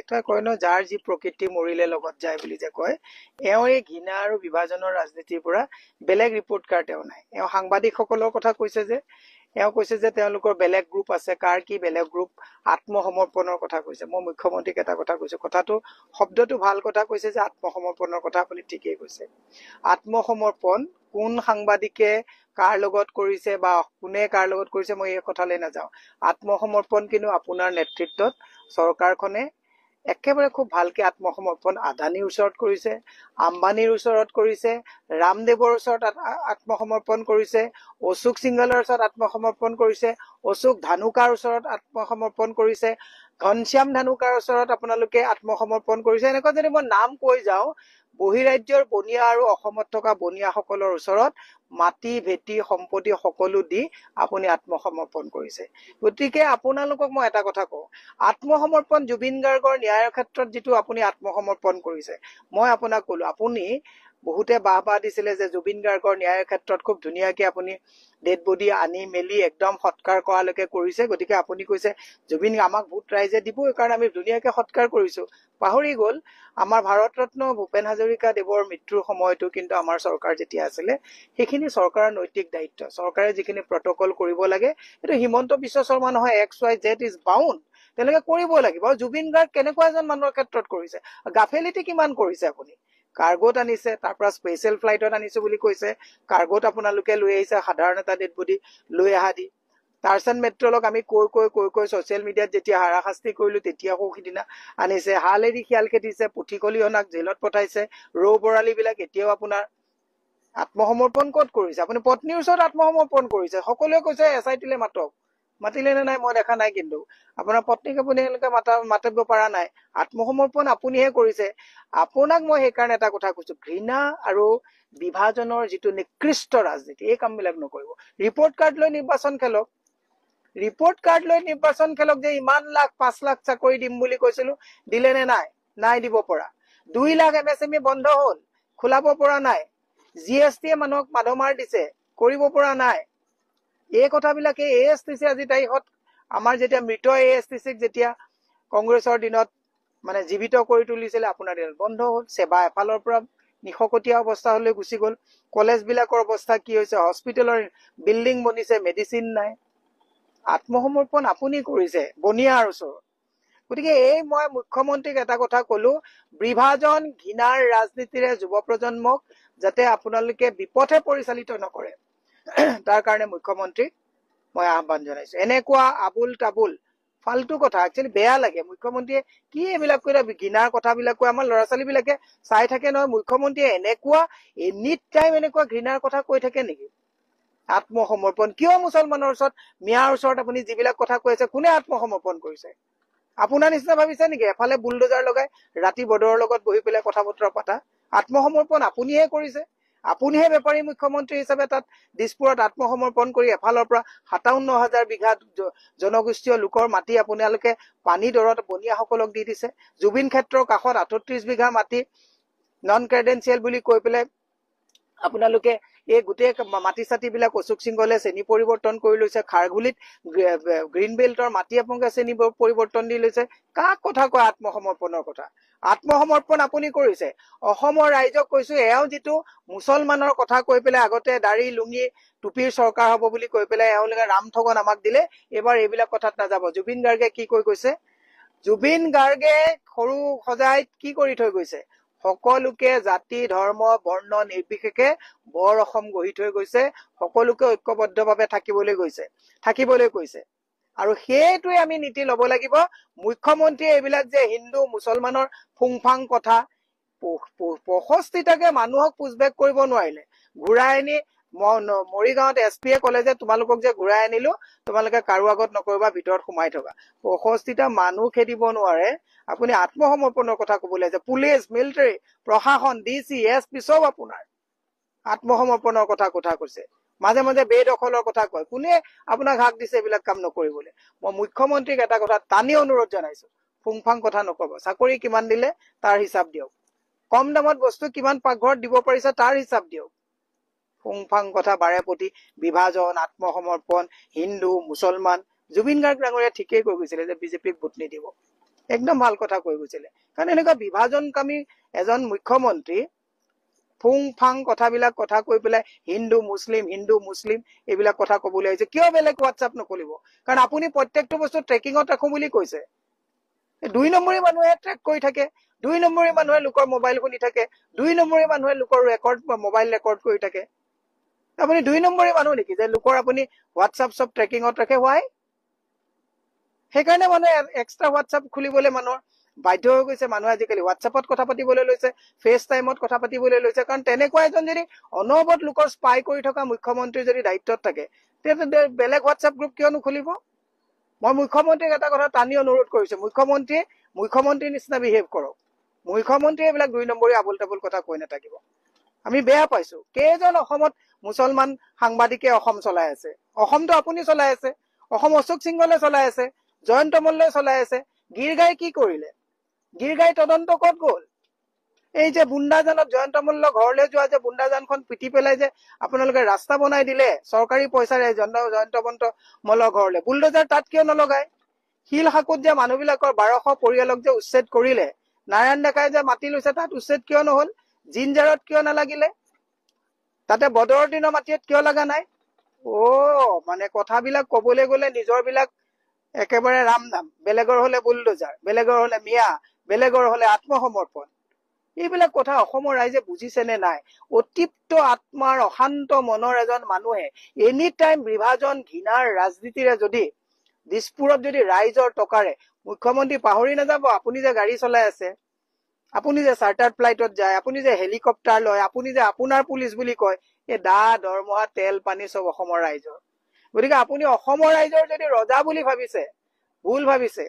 এটা কয় ন যাৰ যি প্ৰকৃতি মৰিলে লগত যায় বুলি যে কয়, এওঁ এই ঘৃণা আৰু বিভাজনৰ ৰাজনীতিৰ পৰা বেলেগ ৰিপৰ্ট কাৰ্ড এওঁ নাই। এওঁ সাংবাদিকসকলৰ কথা কৈছে যে, এওঁ কৈছে যে তেওঁলোকৰ বেলেগ গ্ৰুপ আছে, কাৰ কি বেলেগ গ্ৰুপ, আত্মসমৰ্পণৰ কথা কৈছে। মই মুখ্যমন্ত্ৰীক এটা কথা কৈছো, কথাটো শব্দটো ভাল কথা কৈছে যে আত্মসমৰ্পণৰ কথা আপুনি ঠিকেই কৈছে। আত্মসমৰ্পণ কোন সাংবাদিকে কাৰ লগত কৰিছে বা কোনে কাৰ লগত কৰিছে মই এই কথালৈ নাযাওঁ। আত্মসমৰ্পণ কিন্তু আপোনাৰ নেতৃত্বত চৰকাৰখনে একেবাৰে খুব ভালকে আত্মসমৰ্পণ আদানীৰ ওচৰত কৰিছে, আম্বানীৰ ওচৰত কৰিছে, ৰামদেৱৰ ওচৰত আত্মসমৰ্পণ কৰিছে, অশোক সিংঘলৰ ওচৰত আত্মসমৰ্পণ কৰিছে, অশোক ধানুকাৰ ওচৰত আত্মসমৰ্পণ কৰিছে, ঘনশ্যাম ধানুকাৰ ওচৰত আপোনালোকে আত্মসমৰ্পণ কৰিছে। এনেকুৱা যদি মই নাম কৈ যাওঁ, বহিৰাজ্যৰ বনিয়া আৰু অসমত থকা বনিয়াসকলৰ ওচৰত মাটি ভেটি সম্পত্তি সকলো দি আপুনি আত্মসমৰ্পণ কৰিছে। গতিকে আপোনালোকক মই এটা কথা কওঁ, আত্মসমৰ্পণ জুবিন গাৰ্গৰ ন্যায়ৰ ক্ষেত্ৰত যিটো আপুনি আত্মসমৰ্পণ কৰিছে, মই আপোনাক কলো, আপুনি বহুতে বাহ দিছিলে যে জুবিন গাৰ্গৰ ন্যায়ৰ ক্ষেত্ৰত খুব ধুনীয়াকে আপুনি ডেড বডি আনি মেলি একদম সৎকাৰ কৰালৈকে কৰিছে। গতিকে আপুনি কৈছে জুবিন আমাক ভোট ৰাইজে দিব, কাৰণ আমি ধুনীয়াকে সৎকাৰ কৰিছো। পাহৰি গল আমাৰ ভাৰত ৰত্ন ভূপেন হাজৰিকা দেৱৰ মৃত্যুৰ সময়তো কিন্তু আমাৰ চৰকাৰ যেতিয়া আছিলে, সেইখিনি চৰকাৰৰ নৈতিক দায়িত্ব। চৰকাৰে যিখিনি প্ৰটকল কৰিব লাগে সেইটো হিমন্ত বিশ্ব শৰ্মা নহয়, XYZ ইজ বাউণ্ড, তেনেকে কৰিব লাগিব। আৰু জুবিন গাৰ্গ কেনেকুৱা এজন মানুহৰ ক্ষেত্ৰত কৰিছে, গাফেলিটি কিমান কৰিছে আপুনি। কাৰ্গোত আনিছে, তাৰ পৰা স্পেচিয়েল ফ্লাইটত আনিছো বুলি কৈছে, কাৰ্গোত আপোনালোকে লৈ আহিছে সাধাৰণ এটা ডেড বডি লৈ অহা দি। টাৰ্চন মেট্ৰলক আমি কৈ ছচিয়েল মিডিয়াত যেতিয়া হাৰাশাস্তি কৰিলো তেতিয়া সিদিনা আনিছে, হাল এৰি শিয়াল খেদিছে, পুথি খলিহনাক জেলত পঠাইছে, ৰৌ বৰালী বিলাক এতিয়াও আপোনাৰ আত্মসমৰ্পণ ক'ত কৰিছে। আপুনি পত্নীৰ ওচৰত আত্মসমৰ্পণ কৰিছে, সকলোৱে কৈছে SIT লে মাতক, মাতিলে নে নাই মই দেখা নাই, কিন্তু আপোনাৰ পত্নীক আপুনি এনেকে মাতিব পৰা নাই। আত্মসমৰ্পণ আপুনিহে কৰিছে। আপোনাক মই সেইকাৰণে এটা কথা কৈছো, ঘৃণা আৰু বিভাজনৰ যিটো নিকৃষ্ট ৰাজনীতি, এই কামবিলাক নকৰিব। ৰিপৰ্ট কাৰ্ড লৈ নিৰ্বাচন খেলক, ৰিপৰ্ট কাৰ্ড লৈ নিৰ্বাচন খেলক। যে ইমান লাখ 5 লাখ চাকৰি দিম বুলি কৈছিলো, দিলে নে নাই, নাই দিব পৰা। 2 লাখ MSME বন্ধ হল, খোলাব পৰা নাই। GSTয়ে মানুহক মাধমাৰ দিছে, কৰিব পৰা নাই। এই কথাবিলাকে ASTC আজি তাৰিখত আমাৰ যেতিয়া মৃত ASTCক যেতিয়া কংগ্ৰেছৰ দিনত মানে জীৱিত কৰি তুলিছিলে, আপোনাৰ দিনত বন্ধ হল। সেৱা এফালৰ পৰা নিশকতীয়া অৱস্থা হলে গুচি গল। কলেজ বিলাকৰ অৱস্থা কি হৈছে, হস্পিটেলৰ বিল্ডিং বনিছে, মেডিচিন নাই। আত্মসমৰ্পণ আপুনি কৰিছে বনিয়াৰ ওচৰত। গতিকে এই মই মুখ্যমন্ত্ৰীক এটা কথা কলো, বিভাজন ঘৃণাৰ ৰাজনীতিৰে যুৱ প্ৰজন্মক যাতে আপোনালোকে বিপথে পৰিচালিত নকৰে, তাৰ কাৰণে মুখ্যমন্ত্ৰীক মই আহ্বান জনাইছো। এনেকুৱা আবুল তাবুল ফাল্টু কথা একচুৱেলি বেয়া লাগে। মুখ্যমন্ত্ৰীয়ে কি এইবিলাক কৈ ঘৃণাৰ কথাবিলাক কৈ, আমাৰ ল'ৰা ছোৱালী বিলাকে চাই থাকে নহয়, মুখ্যমন্ত্ৰীয়ে এনেকুৱা এনি টাইম এনেকুৱা ঘৃণাৰ কথা কৈ থাকে নেকি। আত্মসমৰ্পণ কিয় মুছলমানৰ ওচৰত, মিয়াৰ ওচৰত আপুনি যিবিলাক কথা কৈ আছে, কোনে আত্মসমৰ্পণ কৰিছে। আপোনাৰ নিচিনা ভাবিছে নেকি এফালে বুলডোজাৰ লগাই ৰাতি বদৰৰ লগত বহি পেলাই কথা বতৰা পতা। আত্মসমৰ্পণ আপুনিহে কৰিছে। আপুনিহে বেপাৰী মুখ্যমন্ত্ৰী হিচাপে তাত দিছপুৰত আত্মসমৰ্পণ কৰি এফালৰ পৰা 57,000 বিঘা জনগোষ্ঠীয় লোকৰ মাটি আপোনালোকে পানী দৰত বনিয়াসকলক দি দিছে। জুবিন ক্ষেত্ৰৰ কাষত 38 বিঘা মাটি নন ক্ৰেডেন্সিয়েল বুলি কৈ পেলাই আপোনালোকে এই গোটেই মাটি চাটি বিলাক অশোক সিংহলে শ্ৰেণী পৰিৱৰ্তন কৰি লৈছে। খাৰগুলিত গ্ৰীণ বেল্টৰ মাটি আপোনালোকে শ্ৰেণী পৰিৱৰ্তন দি লৈছে। কাক কথা কয় আত্মসমৰ্পণৰ কথা। আত্মসমৰ্পণ আপুনি কৰিছে। অসমৰ ৰাইজক কৈছো, এওঁ যিটো মুছলমানৰ কথা কৈ পেলাই আগতে দাড়ি লুঙি টুপিৰ চৰকাৰ হব বুলি কৈ পেলাই এওঁলোকে ৰাম ঠগন আমাক দিলে, এইবাৰ এইবিলাক কথাত নাযাব। জুবিন গাৰ্গে কি কৈ গৈছে, জুবিন গাৰ্গে সৰু সজাইত কি কৰি থৈ গৈছে, সকলোকে জাতি ধৰ্ম বৰ্ণ নিৰ্বিশেষে বৰ অসম গঢ়ি থৈ গৈছে, সকলোকে ঐক্যবদ্ধভাৱে থাকিবলৈ কৈছে। আৰু সেইটোৱে আমি নীতি লব লাগিব। মুখ্যমন্ত্ৰীয়ে এইবিলাক যে হিন্দু মুছলমানৰ ফুংফাং কথা, 65টাকে মানুহক পুছবেক কৰিব নোৱাৰিলে, ঘূৰাই আনি মৰিগাঁৱত SPয়ে কলে যে তোমালোকক যে ঘূৰাই আনিলো, তোমালোকে কাৰো আগত নকৰিবা, ভিতৰত সোমাই থকা। 65টা মানুহ খেদিব নোৱাৰে, আপুনি আত্মসমৰ্পণৰ কথা কবলৈ আছে। পুলিচ মিলিটাৰী প্ৰশাসন DC SP চব আপোনাৰ আত্মসমৰ্পণৰ কথা কৈছে। মাজে মাজে বেদখলৰ কথা কয়। কোনে আপোনাক হাক দিছে এইবিলাক কাম নকৰিবলৈ। মই মুখ্যমন্ত্ৰীক এটা কথা টানি অনুৰোধ জনাইছো, ফুংফাং কথা নকব। চাকৰি কিমান দিলে তাৰ হিচাপ দিয়ক, কম দামত বস্তু কিমান পাকঘৰত দিব পাৰিছে তাৰ হিচাপ দিয়ক। ফুংফাং কথা বাৰে প্ৰতি বিভাজন, আত্মসমৰ্পণ, হিন্দু মুছলমান। জুবিন গাৰ্গ ডাঙৰীয়া ঠিকেই কৈ গৈছিলে যে বিজেপিক ভোট নিদিব। একদম ভাল কথা কৈ গৈছিলে। কাৰণ এনেকুৱা বিভাজনকামী এজন মুখ্যমন্ত্ৰী ফুং ফাং কথাবিলাক কথা কৈ পেলাই হিন্দু মুছলিম এইবিলাক কথা কবলৈ আহিছে। কিয় বেলেগ হোৱাটছআপ নখলিব? কাৰণ আপুনি প্ৰত্যেকটো বস্তু ট্ৰেকিঙত ৰাখো বুলি কৈছে। 2 নম্বৰী মানুহে ট্ৰেক কৰি থাকে, 2 নম্বৰী মানুহে লোকৰ মোবাইল শুনি থাকে, 2 নম্বৰী মানুহে লোকৰ মোবাইল ৰেকৰ্ড কৰি থাকে। আপুনি 2 নম্বৰী মানুহ নেকি যে লোকৰ আপুনি হোৱাটছআপ চব ট্ৰেকিঙত ৰাখে? হোৱাই সেইকাৰণে মানুহে এক্সট্ৰা হোৱাটছআপ খুলিবলৈ মানুহৰ বাধ্য হৈ গৈছে। মানুহে আজিকালি হোৱাটছআপত কথা পাতিবলৈ লৈছে, ফেচ টাইমত কথা পাতিবলৈ লৈছে। কাৰণ তেনেকুৱা এজন যদি অনবৰত লোকৰ স্পাই কৰি থকা মুখ্যমন্ত্ৰী যদি দায়িত্বত থাকে, তেতিয়া বেলেগ হোৱাটছআপ গ্ৰুপ কিয় নুখুলিব? মই মুখ্যমন্ত্ৰীক এটা কথা টানি অনুৰোধ কৰিছো, মুখ্যমন্ত্ৰীৰ নিচিনা বিহেভ কৰক। মুখ্যমন্ত্ৰীয়ে এইবিলাক 2 নম্বৰী আবুল তাবুল কথা কৈ নাথাকিব। আমি বেয়া পাইছো। কেইজন অসমত মুছলমান সাংবাদিকে অসম চলাই আছে? অসমটো আপুনি চলাই আছে, অসম অশোক সিংহলে চলাই আছে, জয়ন্ত মল্লে চলাই আছে। গিৰগাই কি কৰিলে? গিৰগাই তদন্ত ক'ত গ'ল? এই যে বুন্দাজানত জয়ন্ত মল্ল ঘৰলৈ যোৱা যে বুন্দাজানখন পিটি পেলাই যে আপোনালোকে ৰাস্তা বনাই দিলে চৰকাৰী পইচাৰে জয়ন্ত মল্ল ঘৰলৈ, বুলডোজাৰ তাত কিয় নলগায়? শিল শাকুত যে মানুহবিলাকৰ 1200 পৰিয়ালক যে উচ্ছেদ কৰিলে, নাৰায়ণ ডেকাই যে মাটি লৈছে, তাত উচ্ছেদ কিয় নহল? জিনজাৰত কিয় নালাগিলে? তাতে বদৰৰ দিনৰ মাটিত কিয় লগা নাই? মানে কথাবিলাক কবলৈ গলে নিজৰ বিলাক একেবাৰে ৰাম নাম, বেলেগৰ হলে বুলডোজাৰ, বেলেগৰ হলে মিয়া, বেলেগৰ হলে আত্মসমৰ্পণ। এইবিলাক কথা অসমৰ ৰাইজে বুজিছে নে নাই? অতৃপ্ত আত্মাৰ অশান্ত মনৰ এজন মানুহে এনি টাইম বিভাজন ঘৃণাৰ ৰাজনীতিৰে যদি দিছপুৰত যদি ৰাইজৰ টকাৰে, মুখ্যমন্ত্ৰী পাহৰি নাযাব আপুনি যে গাড়ী চলাই আছে, আপুনি যে চাৰ্টাৰ্ড ফ্লাইটত যায়, আপুনি যে হেলিকপ্টাৰ লয়, আপুনি যে আপোনাৰ পুলিচ বুলি কয়, এই দৰমহা তেল পানী চব অসমৰ ৰাইজৰ। গতিকে আপুনি অসমৰ ৰাইজৰ যদি ৰজা বুলি ভাবিছে, ভুল ভাবিছে।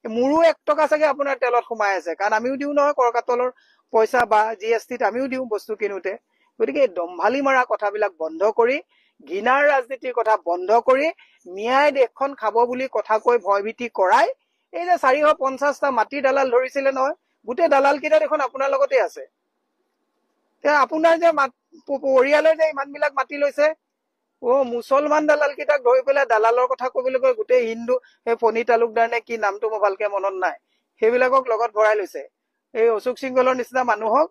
মোৰো 1 টকা চাগে আপোনাৰ তেলত সোমাই আছে, কাৰণ আমিও দিওঁ নহয় কৰকাতলৰ পইচা বা GSTত আমিও দিওঁ বস্তু কিনোতে। গতিকে এই দম্ভালি মৰা কথাবিলাক বন্ধ কৰি, ঘৃণাৰ ৰাজনীতিৰ কথা বন্ধ কৰি, মিয়াই দেশখন খাব বুলি কথা কৈ ভয়ভীতি কৰাই, এই যে 450টা মাটি দালাল ধৰিছিলে নহয়, গোটেই দালাল কেইটা দেখোন আপোনাৰ লগতে আছে। আপোনাৰ যে পৰিয়ালৰ যে ইমান বিলাক মাটি লৈছে, মুছলমান দালাল কেইটাক ধৰি পেলাই দালালৰ কথা কবলৈ গৈ গোটেই হিন্দু, সেই ফণী তালুকদাৰ নে কি নামটো মোৰ ভালকে মনত নাই, সেইবিলাকক লগত ভৰাই লৈছে। এই অশোক সিংহলৰ নিচিনা মানুহক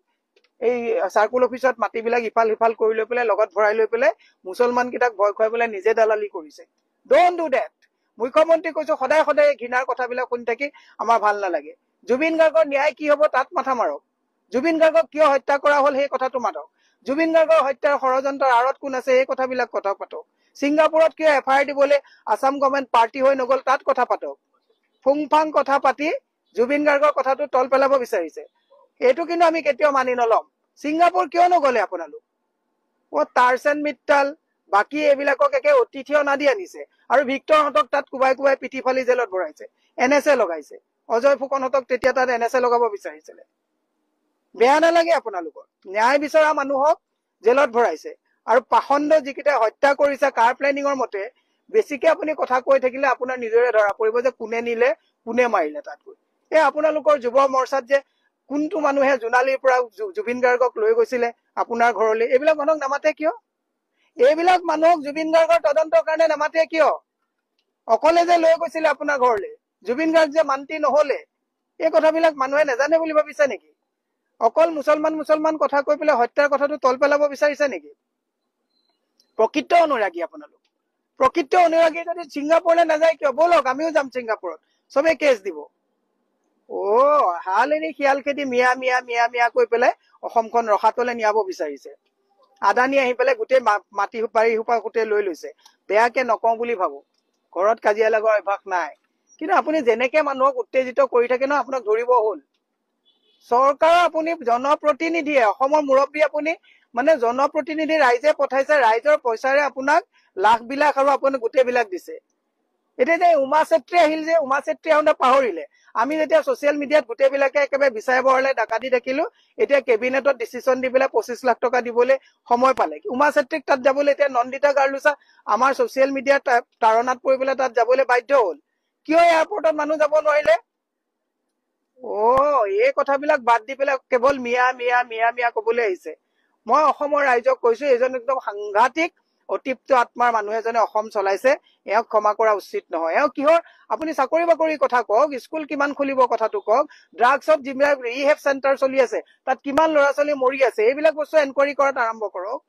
এই চাৰ্কুল অফিচত মাটিবিলাক ইফাল সিফাল কৰি লৈ পেলাই লগত ভৰাই লৈ পেলাই মুছলমান কেইটাক ভয় খুৱাই পেলাই নিজে দালালি কৰিছে। Don't do that. মুখ্যমন্ত্ৰী কৈছো, সদায় সদায় ঘৃণাৰ কথাবিলাক শুনি থাকি আমাৰ ভাল নালাগে। জুবিন গাৰ্গৰ ন্যায় কি হব তাত মাথা মাৰক। জুবিন গাৰ্গক কিয় হত্যা কৰা হল সেই কথাটো মাতক। জুবিন গাৰ্গৰ হত্যাৰ ষড়যন্ত্ৰৰ আঁৰত কোন আছে এই কথাবিলাক কথা পাতক। ছিংগাপুৰত কিয় FIR দিবলৈ আসাম গভৰ্ণমেণ্ট পাৰ্টি হৈ নগল তাত কথা পাতক। ফুংফাং কথা পাতি জুবিন গাৰ্গৰ কথাটো তল পেলাব বিচাৰিছে, এইটো কিন্তু আমি কেতিয়াও মানি নলম। ছিংগাপুৰ কিয় নগলে আপোনালোক? টাৰ্চেন মিট্টাল বাকী এইবিলাকক একে অতিথি অনাদি আনিছে, আৰু ভিক্টৰহঁতক তাত কোবাই কোবাই পিঠি ফালি জেলত ভৰাইছে, NSA লগাইছে। অজয় ফুকনহঁতক তেতিয়া তাত NSA লগাব বিচাৰিছিলে। বেয়া নালাগে আপোনালোকৰ? ন্যায় বিচৰা মানুহক জেলত ভৰাইছে, আৰু পাখণ্ড যিকেইটা হত্যা কৰিছে কাৰ প্লেনিঙৰ মতে বেছিকে আপুনি কথা কৈ থাকিলে আপোনাৰ নিজৰে ধৰা পৰিব যে কোনে নিলে কোনে মাৰিলে। তাত গৈ আপোনালোকৰ যুৱ মৰ্চাত যে কোনটো মানুহে জোনালীৰ পৰা জুবিন গাৰ্গক লৈ গৈছিলে আপোনাৰ ঘৰলৈ, এইবিলাক মানুহক নামাতে কিয়? এইবিলাক মানুহক জুবিন গাৰ্গৰ তদন্তৰ কাৰণে নামাতে কিয়? অকলে যে লৈ গৈছিলে আপোনাৰ ঘৰলৈ, জুবিন গাৰ্গ যে মান্তি নহলে, এই কথাবিলাক মানুহে নাজানে বুলি ভাবিছে নেকি? অকল মুছলমান কথা কৈ পেলাই হত্যাৰ কথাটো তল পেলাব বিচাৰিছে নেকি? প্ৰকৃত অনুৰাগী আপোনালোক। প্ৰকৃত অনুৰাগী যদি ছিংগাপুৰলৈ নাযায় কিয়? বলক আমিও যাম ছিংগাপুৰত, চবে কেছ দিব। হাল এৰি শিয়াল খেদি মিয়া মিয়া মিয়া মিয়া কৈ পেলাই অসমখন ৰসাতলে নিয়াব বিচাৰিছে। আদানী আহি পেলাই গোটেই মাটি বাৰী সোপা গোটেই লৈ লৈছে। বেয়াকে নকওঁ বুলি ভাবো, ঘৰত কাজিয়া লগৰ অভ্যাস নাই, কিন্তু আপুনি যেনেকে মানুহক উত্তেজিত কৰি থাকে ন, আপোনাক ধৰিব হল। চৰকাৰৰ আপুনি জনপ্ৰতিনিধিয়ে, অসমৰ মুৰব্বী আপুনি, মানে জনপ্ৰতিনিধি ৰাইজে পঠাইছে, ৰাইজৰ পইচাৰে আপোনাক লাখ বিলাক আৰু আপুনি গোটেইবিলাক দিছে। এতিয়া যে উমা চেত্ৰী আহিল, যে উমা চেত্ৰী আহোঁতে পাহৰিলে। আমি যেতিয়া ছচিয়েল মিডিয়াত গোটেইবিলাকে একেবাৰে বিচাৰে বৰলে ডাকাতি দেখিলো, এতিয়া কেবিনেটত ডিচিছন দি পেলাই 25 লাখ টকা দিবলৈ সময় পালে। উমা চেত্ৰীক তাত যাবলৈ এতিয়া নন্দিতা গাৰ্লুচা আমাৰ ছচিয়েল মিডিয়াত তাৰণাত পৰি পেলাই তাত যাবলৈ বাধ্য হল। কিয় এয়াৰপৰ্টত মানুহ যাব নোৱাৰিলে? এই কথাবিলাক বাদ দি পেলাই কেৱল মিয়া মিয়া মিয়া মিয়া কবলৈ আহিছে। মই অসমৰ ৰাইজক কৈছো, এইজন একদম সাংঘাতিক অতিপ্ত আত্মাৰ মানুহ এজনে অসম চলাইছে, এওঁক ক্ষমা কৰা উচিত নহয়। এওঁ কিহৰ আপুনি চাকৰি বাকৰিৰ কথা কওক, স্কুল কিমান খুলিব কথাটো কওক, ড্ৰাগছত যিবিলাক ৰিহেব চেণ্টাৰ চলি আছে তাত কিমান ল'ৰা ছোৱালী মৰি আছে, এইবিলাক বস্তু এনকুৱাৰী কৰাত আৰম্ভ কৰক।